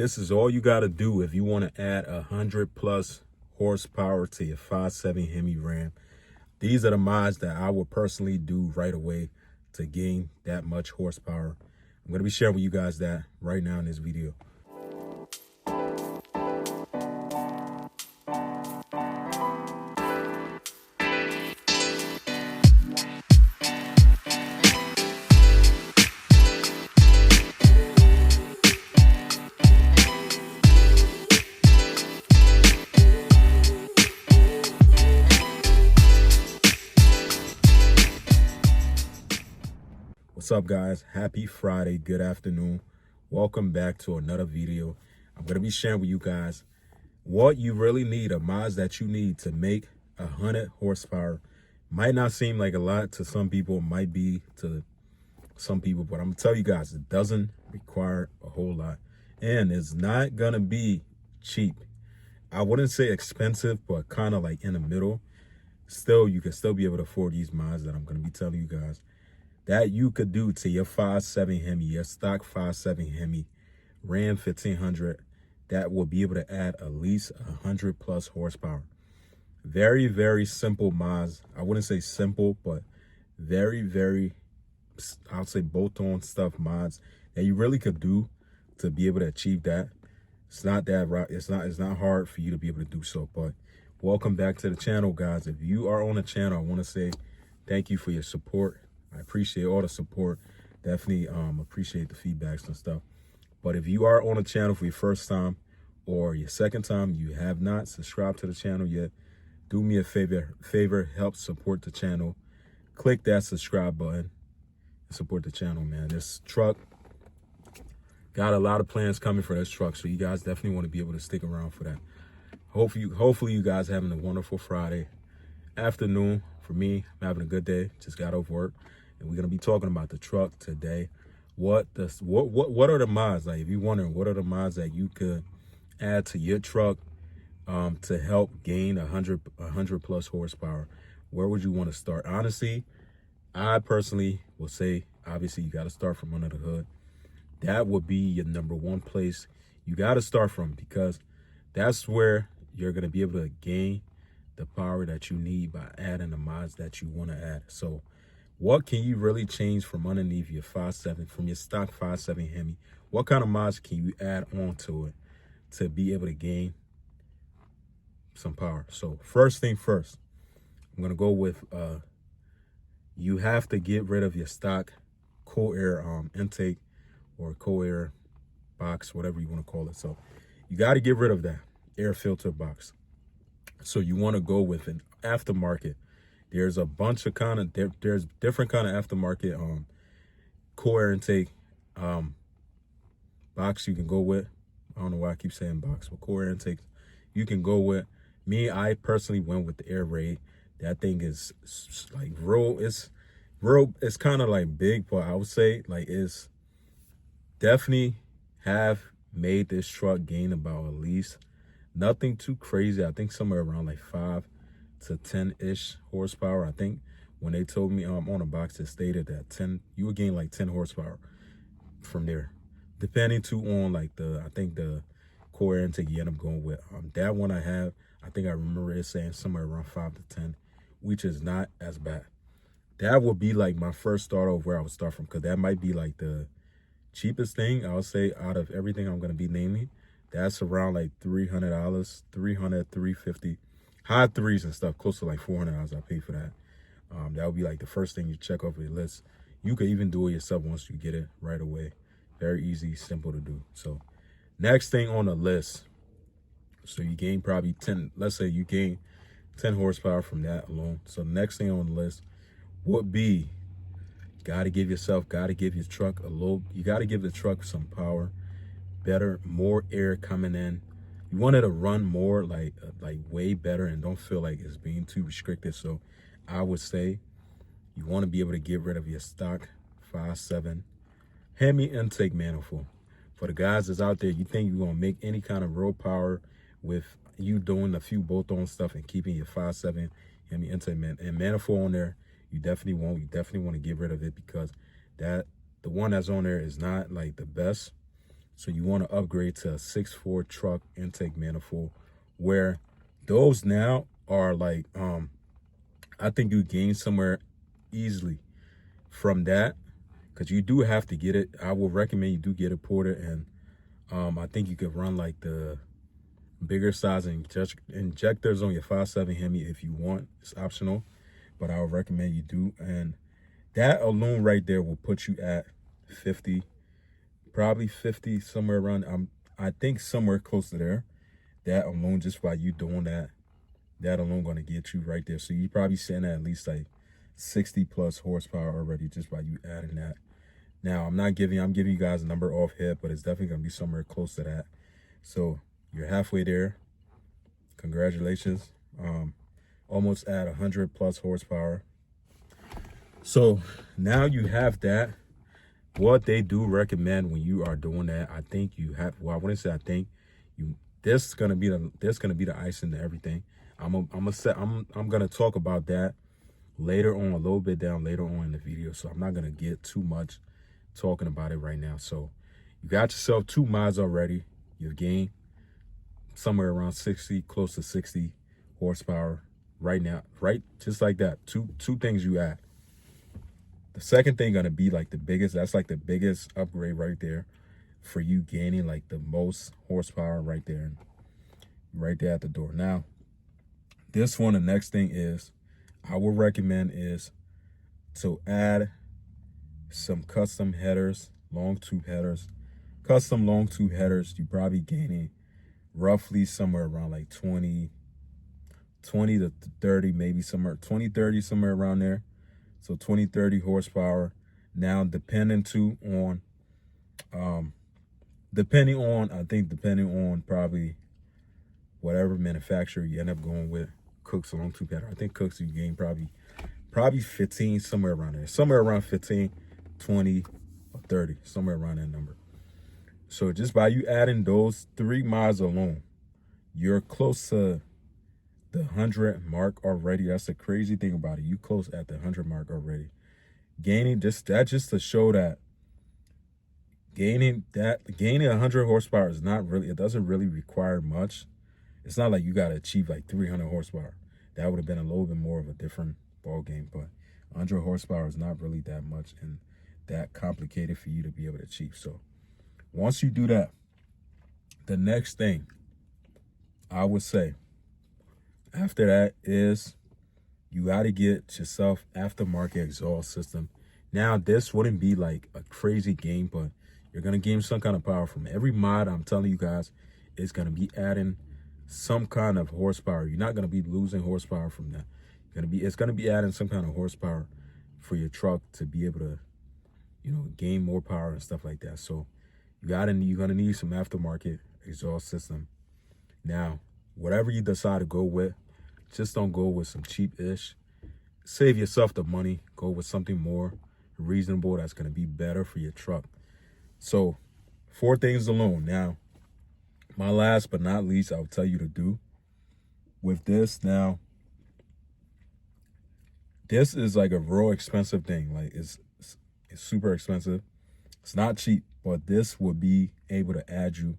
This is all you got to do if you want to add 100 plus horsepower to your 5.7 Hemi Ram. These are the mods that I would personally do right away to gain that much horsepower. I'm going to be sharing with you guys that right now in this video. What's up, guys? Happy Friday. Good afternoon. Welcome back to another video. I'm going to be sharing with you guys what you really need, mods that you need to make 100 horsepower. Might not seem like a lot to some people, might be to some people, but I'm going to tell you guys, it doesn't require a whole lot. And it's not going to be cheap. I wouldn't say expensive, but kind of like in the middle. Still, you can still be able to afford these mods that I'm going to be telling you guys that you could do to your 5.7 Hemi, your stock 5.7 Hemi Ram 1500, that will be able to add at least 100 plus horsepower. Very, very simple mods. I wouldn't say simple, but very, very, I'll say bolt-on stuff mods that you really could do to be able to achieve that. It's not that right. It's not hard for you to be able to do so. But welcome back to the channel, guys. If you are on the channel, I want to say thank you for your support. I appreciate all the support. Definitely appreciate the feedbacks and stuff. But if you are on the channel for your first time or your second time, you have not subscribed to the channel yet, do me a favor, help support the channel. Click that subscribe button and support the channel, man. This truck got a lot of plans coming for this truck, so you guys definitely want to be able to stick around for that. Hopefully you guys are having a wonderful Friday afternoon. For me, I'm having a good day. Just got off work. And we're gonna be talking about the truck today. What are the mods? Like, if you're wondering, what are the mods that you could add to your truck to help gain 100 plus horsepower? Where would you want to start? Honestly, I personally will say, obviously, you got to start from under the hood. That would be your number one place you got to start from, because that's where you're gonna be able to gain the power that you need by adding the mods that you want to add. So what can you really change from underneath your 5.7, from your stock 5.7 Hemi? What kind of mods can you add onto it to be able to gain some power? So first thing first, I'm going to go with, you have to get rid of your stock cool air intake or cool air box, whatever you want to call it. So you got to get rid of that air filter box. So you want to go with an aftermarket. There's a bunch of there's different kind of aftermarket cool air intake box you can go with. I don't know why I keep saying box, but cool air intake you can go with. Me, I personally went with the Air Raid. That thing is like it's kind of like big, but I would say like it's definitely have made this truck gain about at least, nothing too crazy, I think somewhere around like 5 to 10-ish horsepower. I think when they told me on the box, it stated that 10, you would gain like 10 horsepower from there, depending too on like I think the core air intake you end up going with. That one I have, I think I remember it saying somewhere around 5 to 10, which is not as bad. That would be like my first start of where I would start from, because that might be like the cheapest thing I would say out of everything I'm going to be naming. That's around like $300, $300, $350, high threes and stuff, close to like $400 I paid for that. That would be like the first thing you check off your list. You could even do it yourself once you get it right away. Very easy, simple to do. So next thing on the list, so you gain probably 10, let's say you gain 10 horsepower from that alone. So the next thing on the list would be, got to give your truck you got to give the truck some power. Better, more air coming in. You want it to run more, like way better, and don't feel like it's being too restricted. So I would say you want to be able to get rid of your stock 5.7 Hemi intake manifold. For the guys that's out there, you think you're going to make any kind of road power with you doing a few bolt-on stuff and keeping your 5.7 Hemi intake manifold on there, you definitely won't. You definitely want to get rid of it, because the one that's on there is not like the best. So you want to upgrade to a 6.4 truck intake manifold, where those now are like, I think you gain somewhere easily from that, because you do have to get it. I will recommend you do get it ported, and I think you could run like the bigger size injectors on your 5.7 Hemi if you want. It's optional, but I would recommend you do. And that alone right there will put you at 50, probably 50, somewhere around, I think somewhere close to there. That alone, just by you doing that alone gonna get you right there. So you probably sitting at least like 60 plus horsepower already just by you adding that. Now I'm giving you guys a number off hip, but it's definitely gonna be somewhere close to that. So you're halfway there. Congratulations. Almost at 100 plus horsepower. So now you have that. What they do recommend when you are doing that, I think you have, well, I wouldn't say I think, this is gonna be the icing to everything. I'm gonna talk about that later on, a little bit down later on in the video. So I'm not gonna get too much talking about it right now. So you got yourself 2 mods already. You've gained somewhere around 60, close to 60 horsepower right now, right? Just like that. Two things you add. The second thing gonna be like the biggest, that's like the biggest upgrade right there for you, gaining like the most horsepower right there at the door. Now, this one, the next thing is, I would recommend is to add some custom headers, long tube headers. Custom long tube headers, you probably gaining roughly somewhere around like 20 to 30, maybe somewhere 20, 30, somewhere around there. So 20, 30 horsepower. Now, depending on probably whatever manufacturer you end up going with, Cook's long tube header. I think Cook's you gain probably 15, somewhere around there. Somewhere around 15, 20, or 30, somewhere around that number. So just by you adding those 3 mods alone, you're close to the 100 mark already. That's the crazy thing about it. You close at the 100 mark already. Gaining just to show that gaining 100 horsepower is not really, it doesn't really require much. It's not like you got to achieve like 300 horsepower. That would have been a little bit more of a different ball game, but 100 horsepower is not really that much and that complicated for you to be able to achieve. So once you do that, the next thing I would say after that is you got to get yourself aftermarket exhaust system. Now, this wouldn't be like a crazy game, but you're going to gain some kind of power from it. Every mod, I'm telling you guys, is going to be adding some kind of horsepower. You're not going to be losing horsepower from that. It's going to be adding some kind of horsepower for your truck to be able to, gain more power and stuff like that. So you're going to need some aftermarket exhaust system. Now, whatever you decide to go with, just don't go with some cheap-ish. Save yourself the money. Go with something more reasonable that's going to be better for your truck. So 4 things alone. Now, my last but not least, I'll tell you to do with this. Now, this is like a real expensive thing. Like it's super expensive. It's not cheap, but this will be able to add you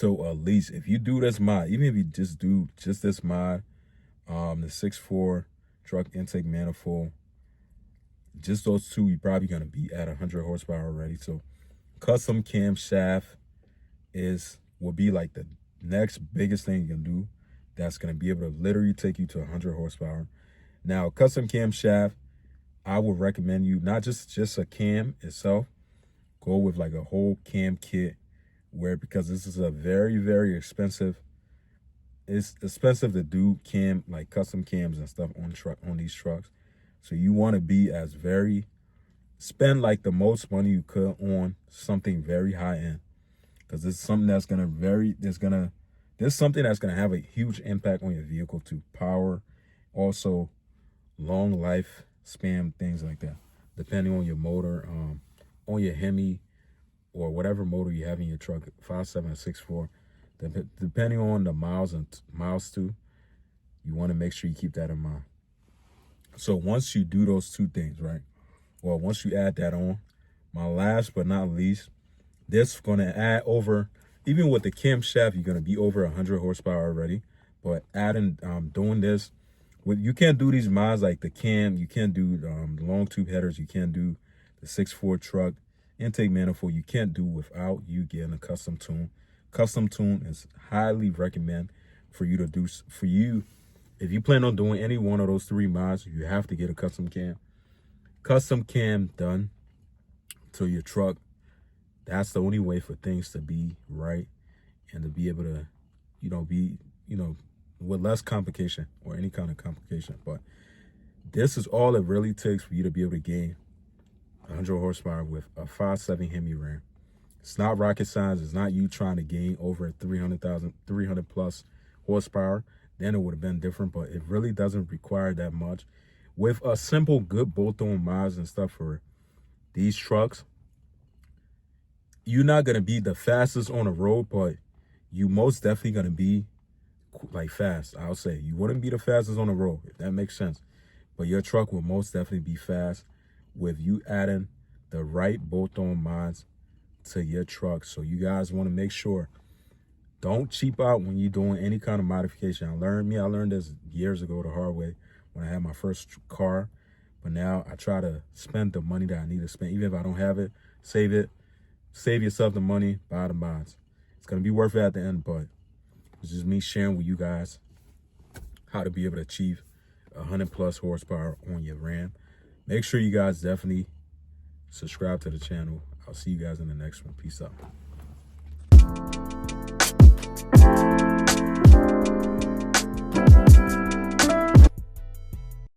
to at least, if you do this mod, even if you just do this mod, the 6.4 truck intake manifold, just those 2, you're probably going to be at 100 horsepower already. So custom camshaft will be like the next biggest thing you can do that's going to be able to literally take you to 100 horsepower. Now, custom camshaft, I would recommend you not just a cam itself, go with like a whole cam kit, because this is a very, very expensive. It's expensive to do like custom cams and stuff on these trucks. So you want to be spend like the most money you could on something very high end, because this is something that's something that's gonna have a huge impact on your vehicle to power, also long life span, things like that, depending on your motor, on your Hemi or whatever motor you have in your truck, 5.7 or 6.4, depending on the miles too, you want to make sure you keep that in mind. So once you do those 2 things, right? Well, once you add that on, my last but not least, This going to add over, even with the camshaft, you're going to be over 100 horsepower already. But adding, doing this, you can't do these mods like the cam, you can't do the long tube headers, you can't do the 6.4 truck, intake manifold, you can't do without you getting a custom tune. Custom tune is highly recommend for you to do, for you. If you plan on doing any one of those 3 mods, you have to get a custom cam. Custom cam done to your truck. That's the only way for things to be right and to be able to, be, with less complication or any kind of complication. But this is all it really takes for you to be able to gain 100 horsepower with a 5.7 Hemi Ram. It's not rocket science. It's not you trying to gain over 300 plus horsepower. Then it would have been different, but it really doesn't require that much. With a simple, good bolt-on mods and stuff for these trucks, you're not going to be the fastest on the road, but you most definitely going to be like fast. I'll say you wouldn't be the fastest on the road, if that makes sense, but your truck will most definitely be fast with you adding the right bolt-on mods to your truck. So you guys want to make sure, don't cheap out when you're doing any kind of modification. I learned this years ago the hard way when I had my first car, but now I try to spend the money that I need to spend. Even if I don't have it, save it. Save yourself the money, buy the mods. It's going to be worth it at the end, but it's just me sharing with you guys how to be able to achieve 100 plus horsepower on your Ram. Make sure you guys definitely subscribe to the channel. I'll see you guys in the next one. Peace out.